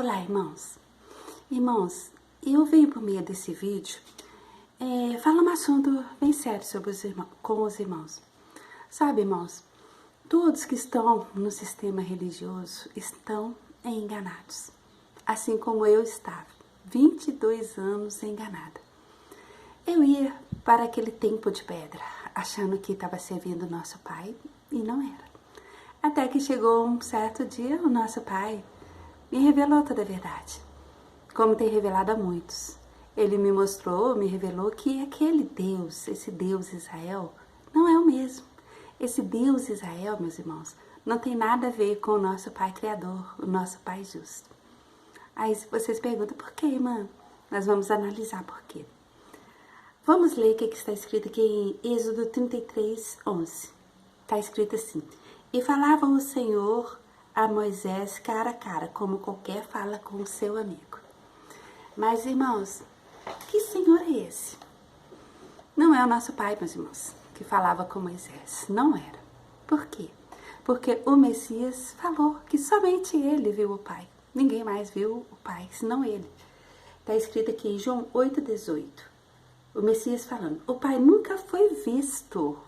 Olá, irmãos. Irmãos, eu venho por meio desse vídeo falar um assunto bem sério com os irmãos. Sabe, irmãos, todos que estão no sistema religioso estão enganados. Assim como eu estava, 22 anos enganada. Eu ia para aquele templo de pedra, achando que estava servindo o nosso Pai, e não era. Até que chegou um certo dia, o nosso Pai me revelou toda a verdade, como tem revelado a muitos. Ele me mostrou, me revelou que aquele Deus, esse Deus Israel, não é o mesmo. Esse Deus Israel, meus irmãos, não tem nada a ver com o nosso Pai Criador, o nosso Pai justo. Aí vocês perguntam, por quê, irmã? Nós vamos analisar por quê. Vamos ler o que está escrito aqui em Êxodo 33, 11. Está escrito assim: E falava o Senhor a Moisés cara a cara, como qualquer fala com o seu amigo. Mas, irmãos, que Senhor é esse? Não é o nosso Pai, meus irmãos, que falava com Moisés. Não era. Por quê? Porque o Messias falou que somente ele viu o Pai. Ninguém mais viu o Pai, senão ele. Está escrito aqui em João 8,18. O Messias falando: o Pai nunca foi visto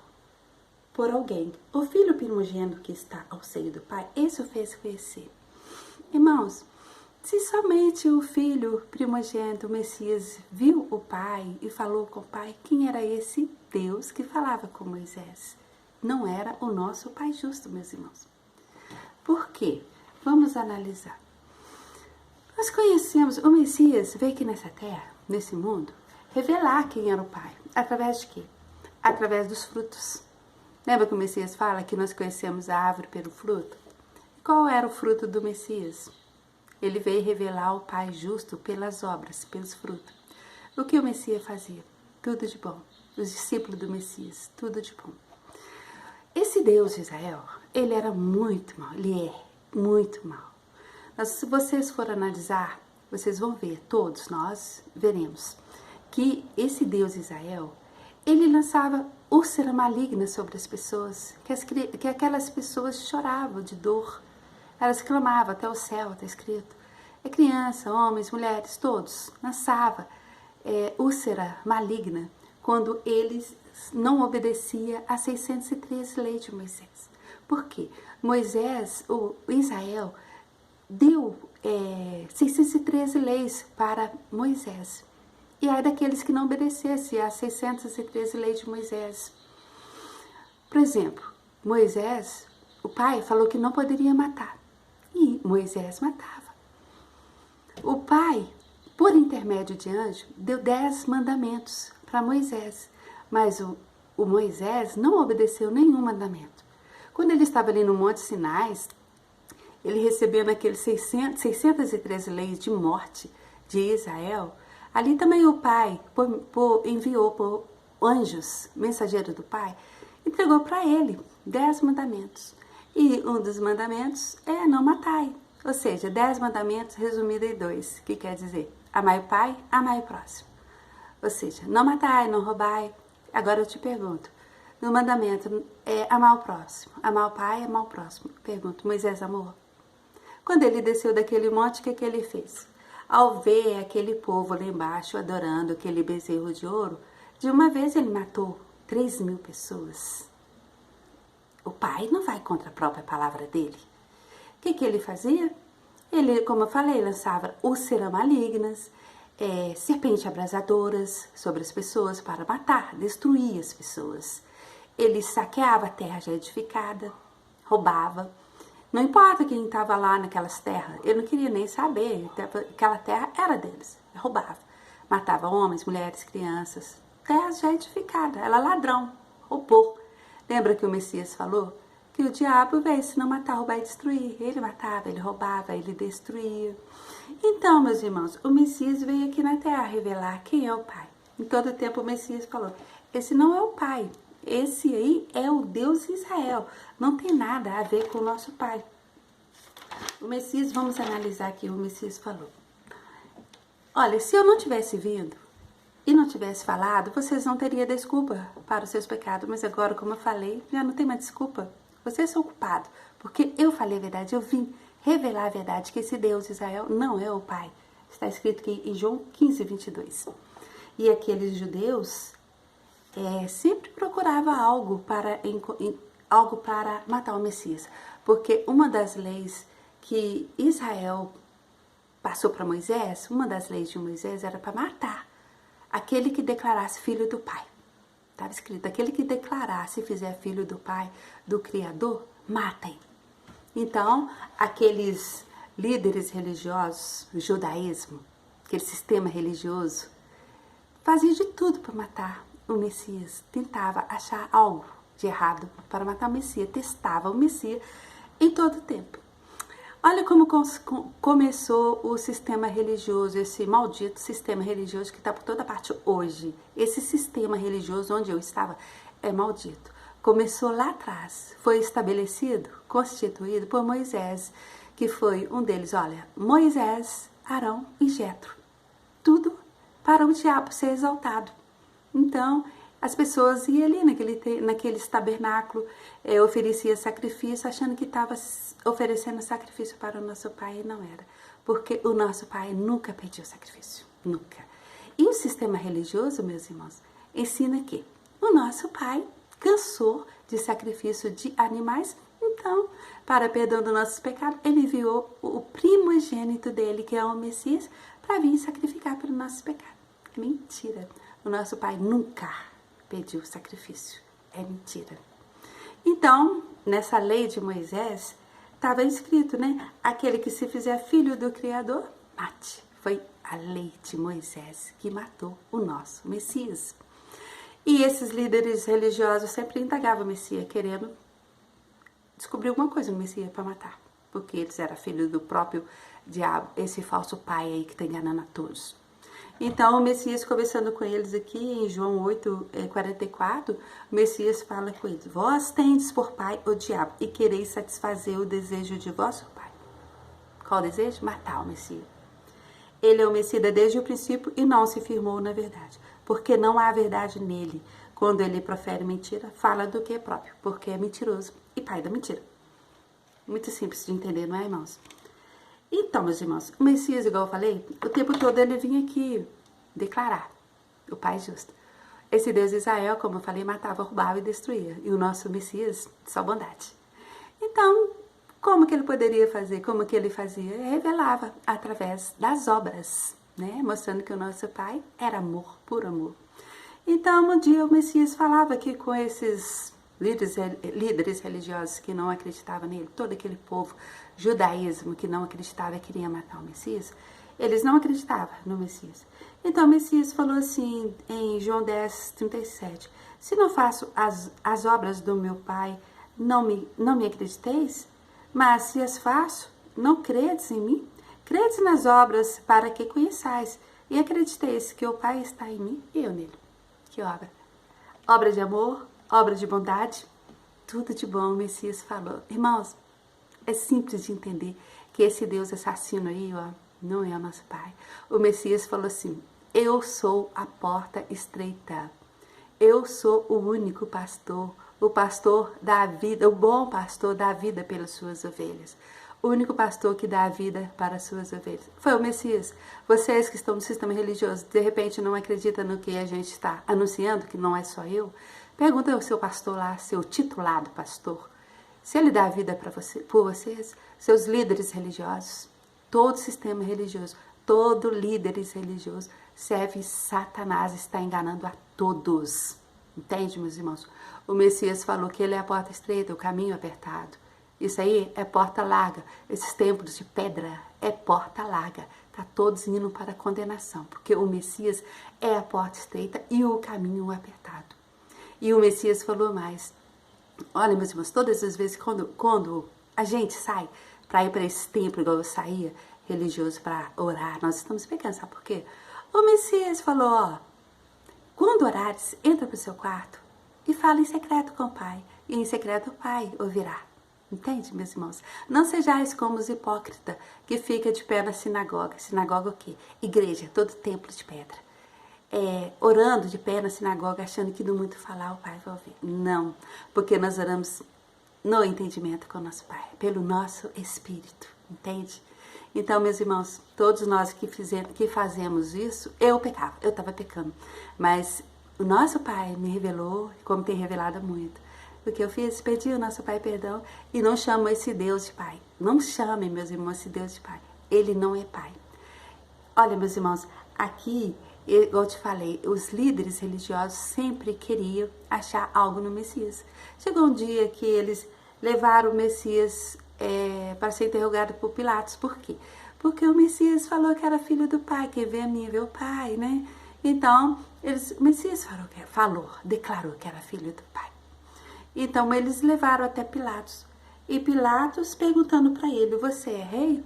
por alguém. O filho primogênito que está ao seio do Pai, esse o fez conhecer. Irmãos, se somente o filho primogênito, o Messias, viu o Pai e falou com o Pai, quem era esse Deus que falava com Moisés? Não era o nosso Pai justo, meus irmãos. Por quê? Vamos analisar. Nós conhecemos, o Messias veio aqui nessa terra, nesse mundo, revelar quem era o Pai. Através de quê? Através dos frutos. Lembra que o Messias fala que nós conhecemos a árvore pelo fruto? Qual era o fruto do Messias? Ele veio revelar o Pai justo pelas obras, pelos frutos. O que o Messias fazia? Tudo de bom. Os discípulos do Messias, tudo de bom. Esse Deus de Israel, ele era muito mau, ele é muito mau. Mas se vocês forem analisar, vocês vão ver, todos nós veremos, que esse Deus de Israel, ele lançava úlcera maligna sobre as pessoas, que aquelas pessoas choravam de dor. Elas clamavam até o céu, está escrito. É criança, homens, mulheres, todos lançavam úlcera maligna quando eles não obedeciam a 613 leis de Moisés. Por quê? Moisés, o Israel, deu 613 leis para Moisés. E aí daqueles que não obedecessem às 613 leis de Moisés. Por exemplo, Moisés, o pai falou que não poderia matar. E Moisés matava. O pai, por intermédio de anjo, deu 10 mandamentos para Moisés. Mas o Moisés não obedeceu nenhum mandamento. Quando ele estava ali no Monte Sinai, ele recebendo aqueles 613 leis de morte de Israel. Ali também o pai enviou por anjos, mensageiros do pai, entregou para ele 10 mandamentos. E um dos mandamentos é não matai. Ou seja, 10 mandamentos resumidos em 2. O que quer dizer? Amai o pai, amai o próximo. Ou seja, não matai, não roubai. Agora eu te pergunto, no mandamento é amar o próximo. Amar o pai, amar o próximo. Pergunto, Moisés amou? Quando ele desceu daquele monte, o que ele fez? Ao ver aquele povo lá embaixo adorando aquele bezerro de ouro, de uma vez ele matou 3.000 pessoas. O pai não vai contra a própria palavra dele. O que ele fazia? Ele, como eu falei, lançava úlceras malignas, serpentes abrasadoras sobre as pessoas para matar, destruir as pessoas. Ele saqueava a terra já edificada, roubava. Não importa quem estava lá naquelas terras, ele não queria nem saber, aquela terra era deles, roubava, matava homens, mulheres, crianças, terra já edificada, era ladrão, roubou. Lembra que o Messias falou? Que o diabo veio se não matar, roubar e destruir, ele matava, ele roubava, ele destruía. Então, meus irmãos, o Messias veio aqui na terra revelar quem é o Pai. Em todo tempo o Messias falou, esse não é o Pai. Esse aí é o Deus de Israel. Não tem nada a ver com o nosso Pai. O Messias, vamos analisar aqui, o Messias falou. Olha, se eu não tivesse vindo e não tivesse falado, vocês não teriam desculpa para os seus pecados. Mas agora, como eu falei, já não tem mais desculpa. Vocês são culpados, porque eu falei a verdade, eu vim revelar a verdade, que esse Deus Israel não é o Pai. Está escrito aqui em João 15, 22. E aqueles judeus sempre procuravam algo para matar o Messias. Porque uma das leis que Israel passou para Moisés, uma das leis de Moisés era para matar aquele que declarasse filho do Pai. Estava escrito, aquele que declarasse e fizer filho do Pai, do Criador, matem. Então, aqueles líderes religiosos, o judaísmo, aquele sistema religioso, fazia de tudo para matar o Messias. Tentava achar algo de errado para matar o Messias. Testava o Messias em todo o tempo. Olha como começou o sistema religioso, esse maldito sistema religioso que está por toda parte hoje. Esse sistema religioso onde eu estava é maldito. Começou lá atrás, foi estabelecido, constituído por Moisés, que foi um deles. Olha, Moisés, Arão e Jetro. Tudo para o diabo ser exaltado. Então, as pessoas iam ali naquele tabernáculo, oferecia sacrifício, achando que estava oferecendo sacrifício para o nosso Pai, e não era. Porque o nosso Pai nunca pediu sacrifício, nunca. E o sistema religioso, meus irmãos, ensina que o nosso Pai cansou de sacrifício de animais, então, para perdão dos nossos pecados, ele enviou o primogênito dele, que é o Messias, para vir sacrificar pelo nosso pecado. É mentira. O nosso Pai nunca pediu sacrifício. É mentira. Então, nessa lei de Moisés, estava escrito, né? Aquele que se fizer filho do Criador, mate. Foi a lei de Moisés que matou o nosso Messias. E esses líderes religiosos sempre indagavam o Messias, querendo descobrir alguma coisa no Messias para matar. Porque eles eram filhos do próprio diabo, esse falso pai aí que está enganando a todos. Então, o Messias, conversando com eles aqui em João 8, 44, o Messias fala com eles: vós tendes por pai o diabo e quereis satisfazer o desejo de vosso pai. Qual o desejo? Matar o Messias. Ele é o Messias desde o princípio e não se firmou na verdade, porque não há verdade nele. Quando ele profere mentira, fala do que é próprio, porque é mentiroso e pai da mentira. Muito simples de entender, não é, irmãos? Então, meus irmãos, o Messias, igual eu falei, o tempo todo ele vinha aqui declarar o Pai justo. Esse Deus de Israel, como eu falei, matava, roubava e destruía. E o nosso Messias, só bondade. Então, como que ele poderia fazer? Como que ele fazia? Ele revelava através das obras, né? Mostrando que o nosso Pai era amor, puro amor. Então, um dia o Messias falava que com esses líderes religiosos que não acreditavam nele, todo aquele povo, judaísmo que não acreditava e queria matar o Messias, eles não acreditavam no Messias. Então o Messias falou assim em João 10, 37, se não faço as obras do meu Pai, não me acrediteis? Mas se as faço, não credes em mim? Credes nas obras para que conheçais e acrediteis que o Pai está em mim e eu nele. Que obra? Obra de amor, obra de bondade, tudo de bom o Messias falou. Irmãos, é simples de entender que esse Deus assassino aí, ó, não é o nosso Pai. O Messias falou assim: eu sou a porta estreita. Eu sou o único pastor, o pastor da vida, o bom pastor dá vida pelas suas ovelhas. O único pastor que dá a vida para as suas ovelhas. Foi o Messias. Vocês que estão no sistema religioso, de repente não acreditam no que a gente está anunciando, que não é só eu, pergunta ao seu pastor lá, seu titulado pastor, se ele dá a vida por vocês, seus líderes religiosos, todo sistema religioso, todo líderes religioso serve Satanás, está enganando a todos. Entende, meus irmãos? O Messias falou que ele é a porta estreita, o caminho apertado. Isso aí é porta larga. Esses templos de pedra é porta larga. Está todos indo para a condenação, porque o Messias é a porta estreita e o caminho apertado. E o Messias falou mais. Olha, meus irmãos, todas as vezes quando a gente sai para ir para esse templo, igual eu saía, religioso, para orar, nós estamos pecando, sabe por quê? O Messias falou, ó, quando orares, entra para o seu quarto e fala em secreto com o Pai, e em secreto o Pai ouvirá. Entende, meus irmãos? Não sejais como os hipócritas que fica de pé na sinagoga. Sinagoga o quê? Igreja, todo templo de pedra. Orando de pé na sinagoga, achando que do muito falar o Pai vai ouvir. Não, porque nós oramos no entendimento com o nosso Pai, pelo nosso Espírito. entende? Então, meus irmãos, todos nós que fazemos isso, eu pecava, eu estava pecando, mas o nosso Pai me revelou, como tem revelado muito. O que eu fiz? Pedi ao nosso Pai perdão e não chamo esse Deus de Pai. Não chamem, meus irmãos, esse Deus de Pai. Ele não é Pai. Olha, meus irmãos, aqui, eu te falei, os líderes religiosos sempre queriam achar algo no Messias. Chegou um dia que eles levaram o Messias para ser interrogado por Pilatos. Por quê? Porque o Messias falou que era filho do Pai, quem vê a mim vê o Pai, né? Então, o Messias declarou que era filho do Pai. Então, eles levaram até Pilatos. E Pilatos perguntando para ele, você é rei?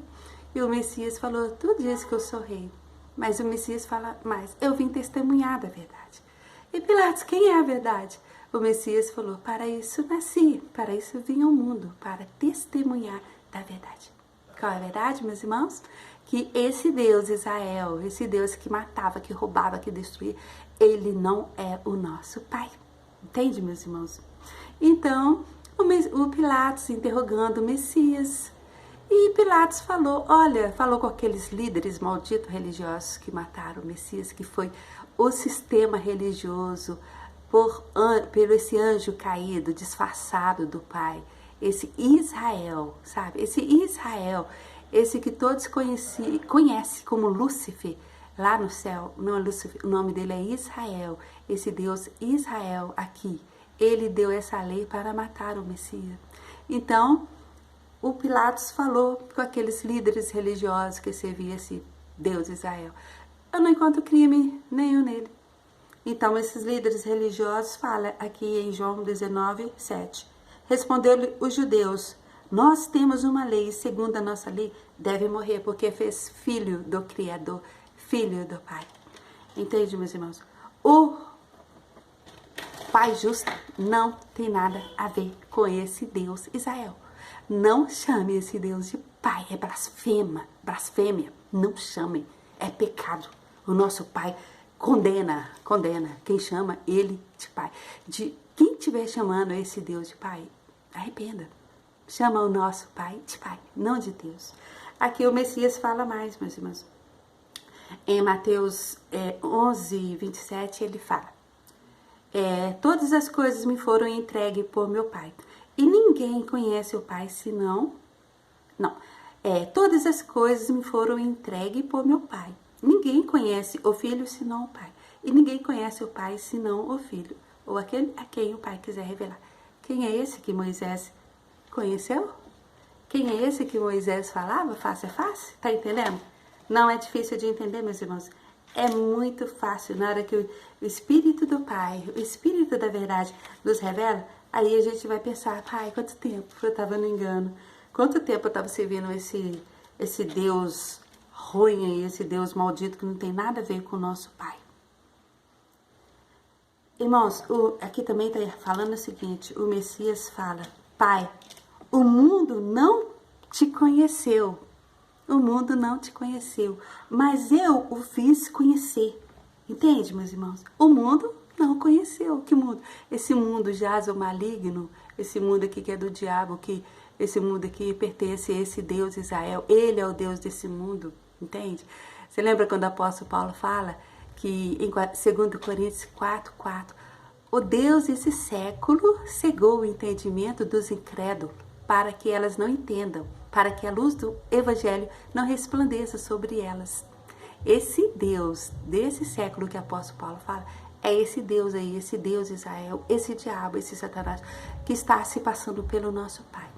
E o Messias falou, tu diz que eu sou rei. Mas o Messias fala mais, eu vim testemunhar da verdade. E Pilatos, quem é a verdade? O Messias falou, para isso nasci, para isso vim ao mundo, para testemunhar da verdade. Qual é a verdade, meus irmãos? Que esse Deus Israel, esse Deus que matava, que roubava, que destruía, ele não é o nosso Pai. Entende, meus irmãos? Então, o Pilatos interrogando o Messias. E Pilatos falou com aqueles líderes malditos religiosos que mataram o Messias, que foi o sistema religioso, pelo esse anjo caído, disfarçado do Pai, esse Israel, sabe? Esse Israel, esse que todos conhecem como Lúcifer, lá no céu, não é Lúcifer, o nome dele é Israel, esse Deus Israel aqui, ele deu essa lei para matar o Messias. Então, o Pilatos falou com aqueles líderes religiosos que serviam esse Deus Israel, eu não encontro crime nenhum nele. Então, esses líderes religiosos falam aqui em João 19, 7. Respondeu-lhe os judeus, nós temos uma lei, segundo a nossa lei, deve morrer, porque fez filho do Criador, filho do Pai. Entende, meus irmãos? O Pai justo não tem nada a ver com esse Deus Israel. Não chame esse Deus de Pai, é blasfêmia. Não chamem, é pecado. O nosso Pai condena quem chama ele de Pai. De quem estiver chamando esse Deus de Pai, arrependa. Chama o nosso Pai de Pai, não de Deus. Aqui o Messias fala mais, meus irmãos. Em Mateus 11, 27, ele fala, todas as coisas me foram entregues por meu Pai. E ninguém conhece o Pai senão... todas as coisas me foram entregues por meu Pai. Ninguém conhece o Filho senão o Pai. E ninguém conhece o Pai senão o Filho, ou aquele a quem o Pai quiser revelar. Quem é esse que Moisés conheceu? Quem é esse que Moisés falava face a face? Tá entendendo? Não é difícil de entender, meus irmãos. É muito fácil. Na hora que o Espírito do Pai, o Espírito da verdade nos revela, aí a gente vai pensar, Pai, quanto tempo eu estava no engano? Quanto tempo eu estava servindo esse Deus ruim aí, esse Deus maldito que não tem nada a ver com o nosso Pai? Irmãos, aqui também está falando o seguinte, o Messias fala, Pai, o mundo não te conheceu. O mundo não te conheceu, mas eu o fiz conhecer. Entende, meus irmãos? O mundo não conheceu. Que mundo? Esse mundo jaz o maligno, esse mundo aqui que é do diabo, esse mundo aqui pertence a esse Deus Israel. Ele é o Deus desse mundo, entende? Você lembra quando o apóstolo Paulo fala que em 2 Coríntios 4:4, o Deus desse século cegou o entendimento dos incrédulos, para que elas não entendam, para que a luz do Evangelho não resplandeça sobre elas. Esse Deus desse século que o apóstolo Paulo fala, é esse Deus aí, esse Deus Israel, esse diabo, esse Satanás, que está se passando pelo nosso Pai.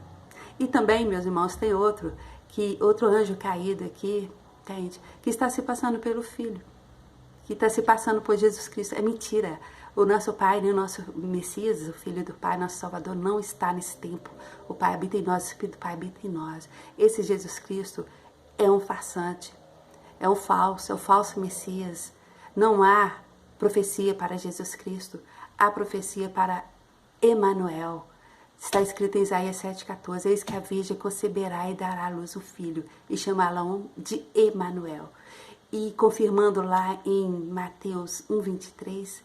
E também, meus irmãos, tem outro anjo caído aqui, entende? Que está se passando pelo Filho, que está se passando por Jesus Cristo. É mentira. O nosso Pai, o nosso Messias, o Filho do Pai, nosso Salvador, não está nesse tempo. O Pai habita em nós, o Espírito do Pai habita em nós. Esse Jesus Cristo é um farsante, é o falso Messias. Não há profecia para Jesus Cristo, há profecia para Emanuel. Está escrito em Isaías 7,14, eis que a Virgem conceberá e dará à luz o Filho, e chamá-lo de Emanuel. E confirmando lá em Mateus 1,23,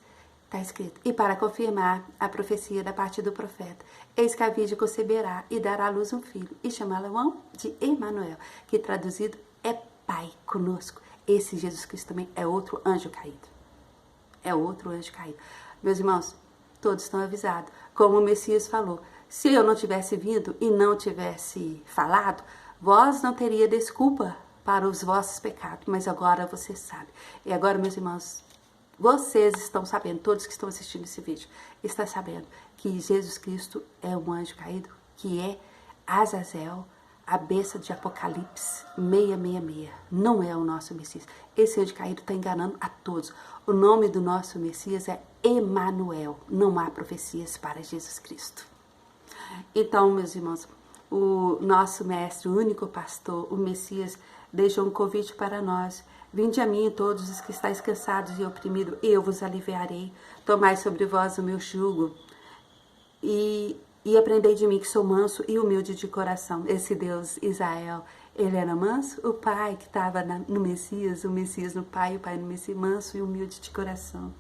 Está escrito, e para confirmar a profecia da parte do profeta, eis que a virgem conceberá e dará à luz um filho, e chamá-lo de Emanuel, que traduzido é Pai conosco. Esse Jesus Cristo também é outro anjo caído. É outro anjo caído. Meus irmãos, todos estão avisados. Como o Messias falou, se eu não tivesse vindo e não tivesse falado, vós não teria desculpa para os vossos pecados, mas agora você sabe. E agora, meus irmãos, vocês estão sabendo, todos que estão assistindo esse vídeo, estão sabendo que Jesus Cristo é um anjo caído, que é Azazel, a besta de Apocalipse 666. Não é o nosso Messias. Esse anjo caído está enganando a todos. O nome do nosso Messias é Emanuel. Não há profecias para Jesus Cristo. Então, meus irmãos, o nosso mestre, o único pastor, o Messias, deixou um convite para nós. Vinde a mim, todos os que estáis cansados e oprimidos, eu vos aliviarei. Tomai sobre vós o meu jugo e aprendei de mim, que sou manso e humilde de coração. Esse Deus, Israel, ele era manso? O pai que estava no Messias, o Messias no pai, o pai no Messias, manso e humilde de coração.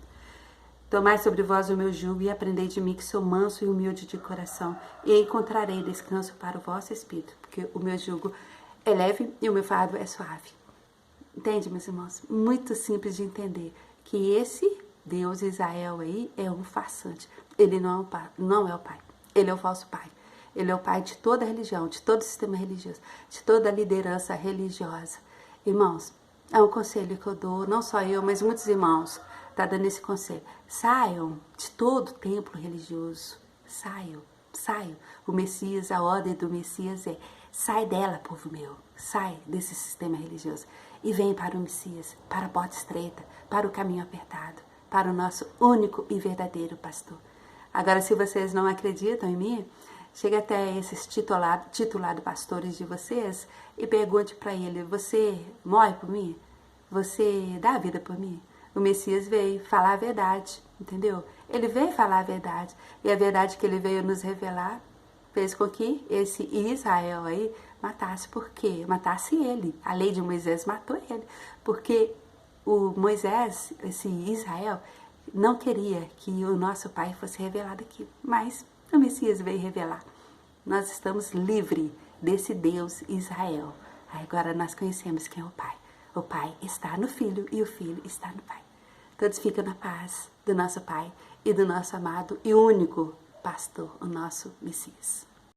Tomai sobre vós o meu jugo e aprendei de mim, que sou manso e humilde de coração, e encontrarei descanso para o vosso espírito, porque o meu jugo é leve e o meu fardo é suave. Entende, meus irmãos? Muito simples de entender que esse Deus Israel aí é um farsante. Ele não é o pai. Ele é o falso pai. Ele é o pai de toda a religião, de todo o sistema religioso, de toda a liderança religiosa. Irmãos, é um conselho que eu dou, não só eu, mas muitos irmãos estão dando esse conselho. Saiam de todo o templo religioso. Saiam. O Messias, a ordem do Messias é: sai dela, povo meu. Sai desse sistema religioso e vem para o Messias, para a porta estreita, para o caminho apertado, para o nosso único e verdadeiro pastor. Agora, se vocês não acreditam em mim, chega até esses titulados pastores de vocês e pergunte para ele: você morre por mim? Você dá a vida por mim? O Messias veio falar a verdade, entendeu? Ele veio falar a verdade, e a verdade que ele veio nos revelar fez com que esse Israel aí matasse. Por quê? Matasse ele. A lei de Moisés matou ele, porque o Moisés, esse Israel, não queria que o nosso Pai fosse revelado aqui, mas o Messias veio revelar. Nós estamos livres desse Deus Israel. Agora nós conhecemos quem é o Pai. O Pai está no Filho e o Filho está no Pai. Todos ficam na paz do nosso Pai e do nosso amado e único pastor, o nosso Messias.